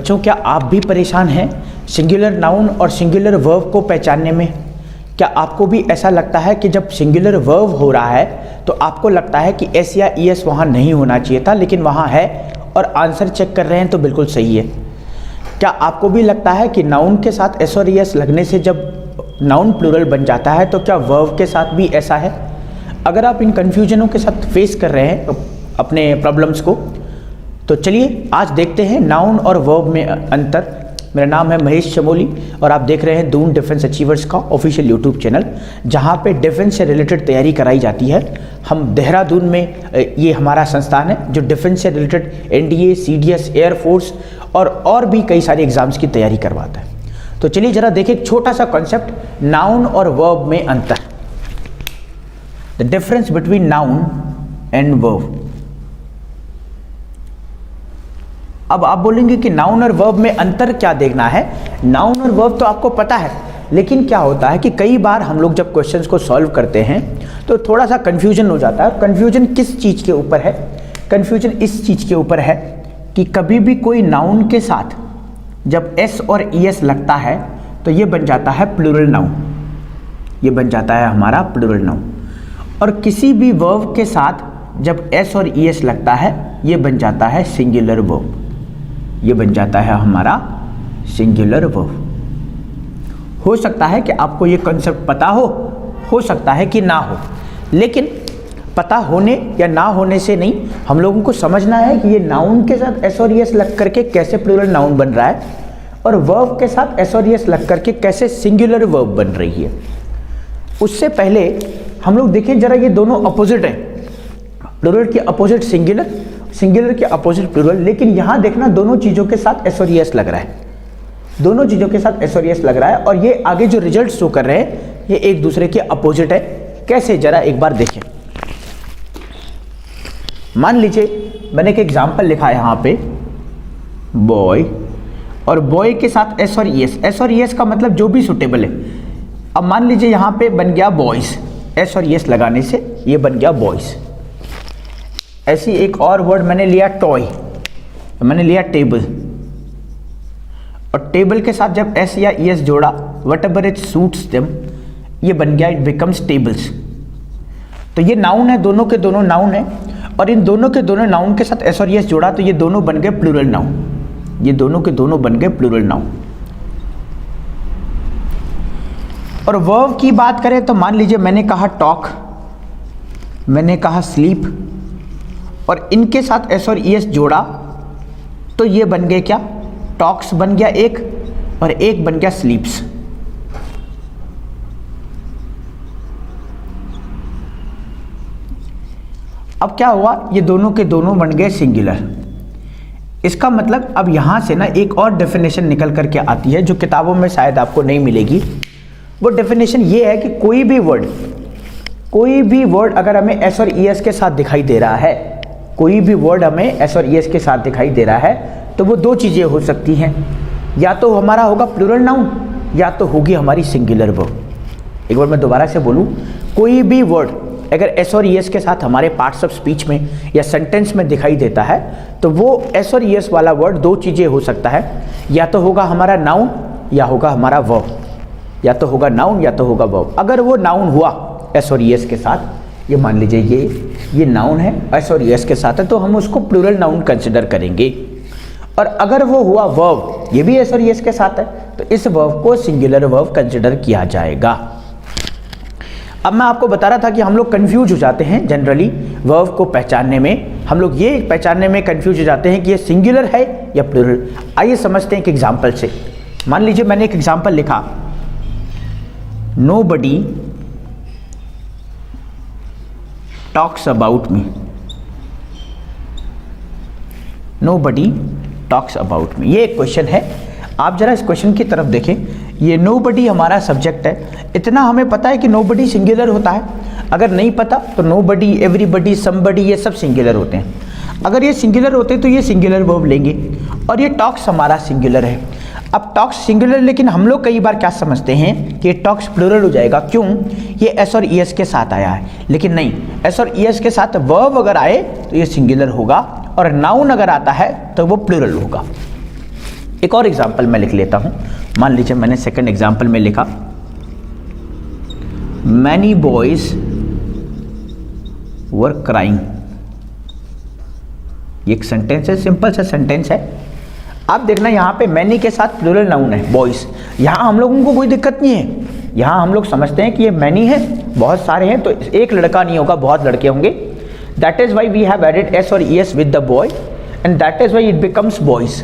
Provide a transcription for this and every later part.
बच्चों, क्या आप भी परेशान हैं सिंगुलर नाउन और सिंगुलर वर्ब को पहचानने में? क्या आपको भी ऐसा लगता है कि जब सिंगुलर वर्ब हो रहा है तो आपको लगता है कि एस या ई एस वहाँ नहीं होना चाहिए था, लेकिन वहाँ है और आंसर चेक कर रहे हैं तो बिल्कुल सही है? क्या आपको भी लगता है कि नाउन के साथ एस और ई एस लगने से जब नाउन प्लूरल बन जाता है तो क्या वर्ब के साथ भी ऐसा है? अगर आप इन कन्फ्यूजनों के साथ फेस कर रहे हैं अपने प्रॉब्लम्स को, तो चलिए आज देखते हैं नाउन और वर्ब में अंतर। मेरा नाम है महेश चमोली और आप देख रहे हैं दून डिफेंस अचीवर्स का ऑफिशियल यूट्यूब चैनल, जहां पे डिफेंस से रिलेटेड तैयारी कराई जाती है। हम देहरादून में ये हमारा संस्थान है जो डिफेंस से रिलेटेड एनडीए, सीडीएस, एयरफोर्स और भी कई सारे एग्जाम्स की तैयारी करवाता है। तो चलिए जरा देखें एक छोटा सा कॉन्सेप्ट, नाउन और वर्ब में अंतर, the difference between noun and verb. अब आप बोलेंगे कि नाउन और वर्ब में अंतर क्या देखना है? नाउन और वर्ब तो आपको पता है, लेकिन क्या होता है कि कई बार हम लोग जब क्वेश्चंस को सॉल्व करते हैं तो थोड़ा सा कंफ्यूजन हो जाता है। कंफ्यूजन किस चीज़ के ऊपर है? कंफ्यूजन इस चीज़ के ऊपर है कि कभी भी कोई नाउन के साथ जब एस और ई एस लगता है तो ये बन जाता है प्लूरल नाउन, ये बन जाता है हमारा प्लूरल नाउन। और किसी भी वर्ब के साथ जब एस और ई एस लगता है ये बन जाता है सिंगुलर वर्ब, ये बन जाता है हमारा सिंगुलर वर्ब। हो सकता है कि आपको ये कॉन्सेप्ट पता हो सकता है कि ना हो, लेकिन पता होने या ना होने से नहीं, हम लोगों को समझना है कि ये नाउन के साथ एस और ई एस लग करके कैसे प्लूरल नाउन बन रहा है और वर्ब के साथ एस और ई एस लग करके कैसे सिंगुलर वर्ब बन रही है। उससे पहले हम लोग देखें जरा, ये दोनों अपोजिट है, प्लूरल के अपोजिट सिंगुलर, सिंगुलर के अपोजिट प्लूरल, लेकिन यहां देखना दोनों चीजों के साथ एस और ई एस लग रहा है, दोनों चीजों के साथ एस और ई एस लग रहा है और ये आगे जो रिजल्ट शो कर रहे हैं ये एक दूसरे के अपोजिट है। कैसे, जरा एक बार देखें। मान लीजिए मैंने एक एग्जांपल लिखा है यहां पे, बॉय, और बॉय के साथ एस और ई एस, एस और ई एस का मतलब जो भी सुटेबल है। अब मान लीजिए यहां पे बन गया बॉयज, एस और ई एस लगाने से ये बन गया बॉयज। ऐसी एक और वर्ड मैंने लिया टॉय, मैंने लिया टेबल, और टेबल के साथ जब एस या ई एस जोड़ा, what ever it suits them, ये बन गया, इट बिकम्स टेबल्स। तो ये नाउन है, दोनों के दोनों नाउन है, और इन दोनों के दोनों नाउन के साथ एस और ई एस जोड़ा तो ये दोनों बन गए प्लूरल नाउन, ये दोनों के दोनों बन गए प्लूरल नाउन। और वर्ब की बात करें तो मान लीजिए मैंने कहा टॉक, मैंने कहा स्लीप, और इनके साथ एस और ई एस जोड़ा तो ये बन गए क्या, टॉक्स बन गया एक, और एक बन गया स्लीप्स। अब क्या हुआ, ये दोनों के दोनों बन गए सिंगुलर। इसका मतलब अब यहां से ना एक और डेफिनेशन निकल करके आती है जो किताबों में शायद आपको नहीं मिलेगी। वो डेफिनेशन ये है कि कोई भी वर्ड अगर हमें एस और ई एस के साथ दिखाई दे रहा है, कोई भी वर्ड हमें एस और ई एस के साथ दिखाई दे रहा है तो वो दो चीजें हो सकती हैं, या तो हमारा होगा प्लूरल नाउन या तो होगी हमारी सिंगुलर वर्ब। एक बार मैं दोबारा से बोलूं, कोई भी वर्ड अगर एस और ई एस के साथ हमारे पार्ट्स ऑफ स्पीच में या सेंटेंस में दिखाई देता है तो वो एस और ई एस वाला वर्ड दो चीजें हो सकता है, या तो होगा हमारा नाउन या होगा हमारा वर्ब, या तो होगा नाउन या तो होगा वर्ब। अगर वो नाउन हुआ एस और ई एस के साथ, ये मान लीजिए ये नाउन है, एस और ई एस के साथ है, तो हम उसको प्लूरल नाउन कंसिडर करेंगे। और अगर वो हुआ वर्ब, ये भी एस और ई एस के साथ है, तो इस वर्ब को सिंगुलर वर्ब कंसिडर किया जाएगा। अब मैं आपको बता रहा था कि हम लोग कंफ्यूज हो जाते हैं जनरली वर्ब को पहचानने में, हम लोग ये पहचानने में कंफ्यूज हो जाते हैं कि ये सिंगुलर है या प्लूरल। आइए समझते हैं एक एग्जाम्पल से। मान लीजिए मैंने एक एग्जाम्पल लिखा, nobody talks about me, nobody talks about me, ये एक क्वेश्चन है। आप जरा इस क्वेश्चन की तरफ देखें, ये नोबडी हमारा सब्जेक्ट है। इतना हमें पता है कि नोबडी सिंगुलर होता है, अगर नहीं पता तो नोबडी, एवरीबडी, समबडी, ये सब सिंगुलर होते हैं। अगर ये सिंगुलर होते तो ये सिंगुलर वर्ब लेंगे, और ये टॉक्स हमारा सिंगुलर है। अब टॉक्स सिंगुलर, लेकिन हम लोग कई बार क्या समझते हैं कि टॉक्स प्लूरल हो जाएगा, क्यों, ये एस और ई एस के साथ आया है। लेकिन नहीं, एस और ई एस के साथ वर्ब अगर आए तो ये सिंगुलर होगा, और नाउन अगर आता है तो वो प्लूरल होगा। एक और एग्जाम्पल मैं लिख लेता हूं। मान लीजिए मैंने सेकंड एग्जाम्पल में लिखा मैनी बॉयज वर क्राइंग। ये एक सेंटेंस है, सिंपल सा सेंटेंस है। आप देखना यहाँ पे मैनी के साथ प्लूरल नाउन है बॉयज। यहाँ हम लोगों को कोई दिक्कत नहीं है, यहाँ हम लोग समझते हैं कि ये मैनी है, बहुत सारे हैं, तो एक लड़का नहीं होगा, बहुत लड़के होंगे। That is why we have added S और ES with the boy and that is why it becomes boys.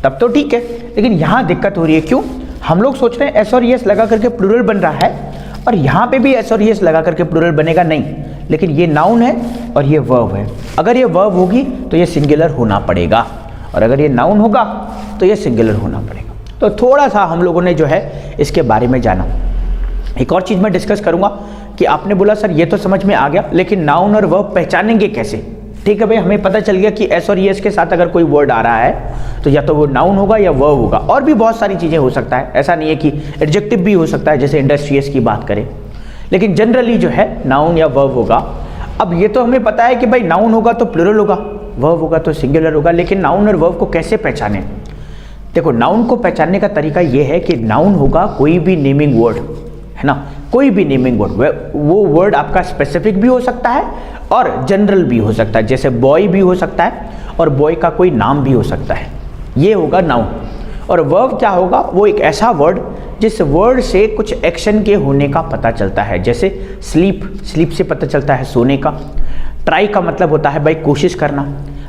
तब तो ठीक है, लेकिन यहाँ दिक्कत हो रही है। क्यों? हम लोग सोच रहे हैं एस और ईएस लगा करके प्लूरल बन रहा है, और यहाँ पे भी एस और ईएस लगा करके प्लूरल बनेगा नहीं, लेकिन ये नाउन है और ये वर्ब है। अगर ये वर्ब होगी तो ये सिंगुलर होना पड़ेगा, और अगर ये नाउन होगा तो ये सिंगुलर होना पड़ेगा। तो थोड़ा सा हम लोगों ने जो है इसके बारे में जाना। एक और चीज़ मैं डिस्कस करूंगा कि आपने बोला सर ये तो समझ में आ गया, लेकिन नाउन और वर्ब पहचानेंगे कैसे? ठीक है भाई, हमें पता चल गया कि एस और ईएस के साथ अगर कोई वर्ड आ रहा है तो या तो वो नाउन होगा या वर्ब होगा, और भी बहुत सारी चीज़ें हो सकता है, ऐसा नहीं है कि एडजेक्टिव भी हो सकता है, जैसे इंडस्ट्रियस की बात करें, लेकिन जनरली जो है नाउन या वर्ब होगा। अब ये तो हमें पता है कि भाई नाउन होगा तो प्लूरल होगा, वर्ब होगा तो सिंगुलर होगा, लेकिन नाउन और वर्ब को कैसे पहचाने? देखो, नाउन को पहचानने का तरीका ये है कि नाउन होगा कोई भी नेमिंग वर्ड, है ना, कोई भी नेमिंग वर्ड। वो वर्ड आपका स्पेसिफिक भी हो सकता है और जनरल भी हो सकता है, जैसे बॉय भी हो सकता है और बॉय का कोई नाम भी हो सकता है, ये होगा नाउन। और वर्ब क्या होगा? वो एक ऐसा वर्ड जिस वर्ड से कुछ एक्शन के होने का पता चलता है, जैसे स्लीप, स्लीप से पता चलता है सोने का। ट्राई का मतलब होता है भाई कोशिश करना।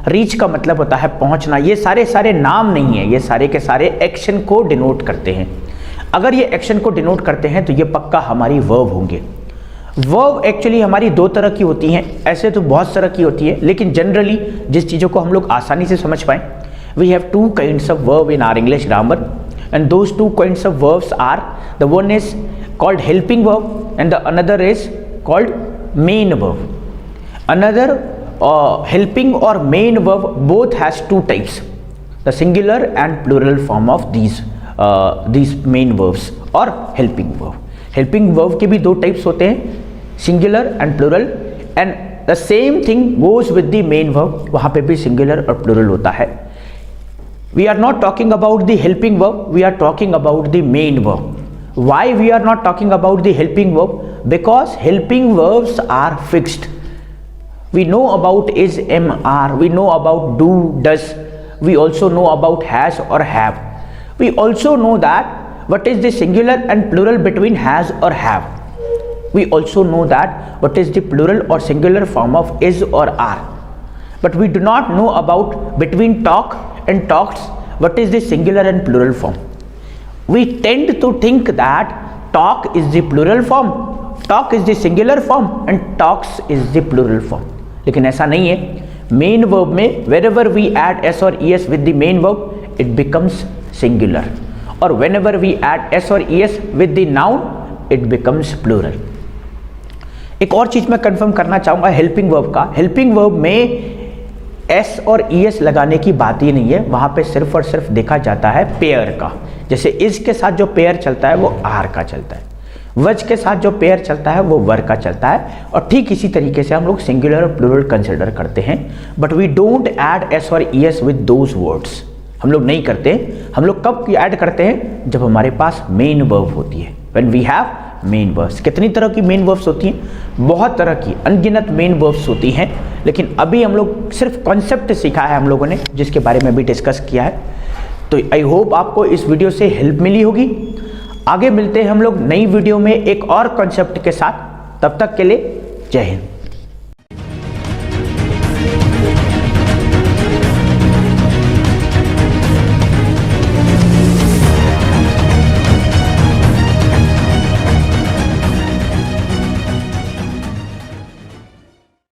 रीच का मतलब होता है पहुंचना। ये सारे नाम नहीं है, ये सारे के सारे एक्शन को डिनोट करते हैं। अगर ये एक्शन को डिनोट करते हैं तो ये पक्का हमारी वर्ब होंगे। वर्ब एक्चुअली हमारी दो तरह की होती हैं, ऐसे तो बहुत तरह की होती है, लेकिन जनरली जिस चीज़ों को हम लोग आसानी से समझ पाएँ, we have two kinds of verb in our English grammar, and those two kinds of verbs are, the one is called helping verb and the another is called main verb. Another helping or main verb both has two types, the singular and plural form of these main verbs or helping verb. Helping verb के भी दो types होते हैं, singular and plural, and the same thing goes with the main verb, वहाँ पे भी singular और plural होता है। We are not talking about the helping verb, we are talking about the main verb. Why we are not talking about the helping verb? Because helping verbs are fixed. We know about is, am, are, we know about do, does, we also know about has or have. We also know that what is the singular and plural between has or have. We also know that what is the plural or singular form of is or are. But we do not know about between talk and talks what is the singular and plural form. We tend to think that talk is the plural form, talk is the singular form and talks is the plural form. लेकिन ऐसा नहीं है। Main verb में wherever we add s or es with the main verb it becomes singular, और whenever we add s or es with the noun it becomes plural. एक और चीज मैं कंफर्म करना चाहूंगा हेल्पिंग वर्ब का। हेल्पिंग वर्ब में एस और ईएस लगाने की बात ही नहीं है, वहाँ पे सिर्फ और सिर्फ देखा जाता है पेयर का। जैसे इज के साथ जो पेयर चलता है वो आर का चलता है, वज के साथ जो पेयर चलता है वो वर का चलता है, और ठीक इसी तरीके से हम लोग सिंगुलर और प्लूरल कंसिडर करते हैं। But we don't add S और ईएस विद दोज वर्ड्स, हम लोग नहीं करते। हम लोग कब ऐड करते हैं? जब हमारे पास मेन वर्ब होती है, when we have main verbs. कितनी तरह की मेन वर्ब्स होती हैं? बहुत तरह की, अनगिनत मेन वर्ब्स होती हैं, लेकिन अभी हम लोग सिर्फ कॉन्सेप्ट सीखा है हम लोगों ने, जिसके बारे में भी डिस्कस किया है। तो आई होप आपको इस वीडियो से हेल्प मिली होगी। आगे मिलते हैं हम लोग नई वीडियो में एक और कॉन्सेप्ट के साथ, तब तक के लिए जय हिंद।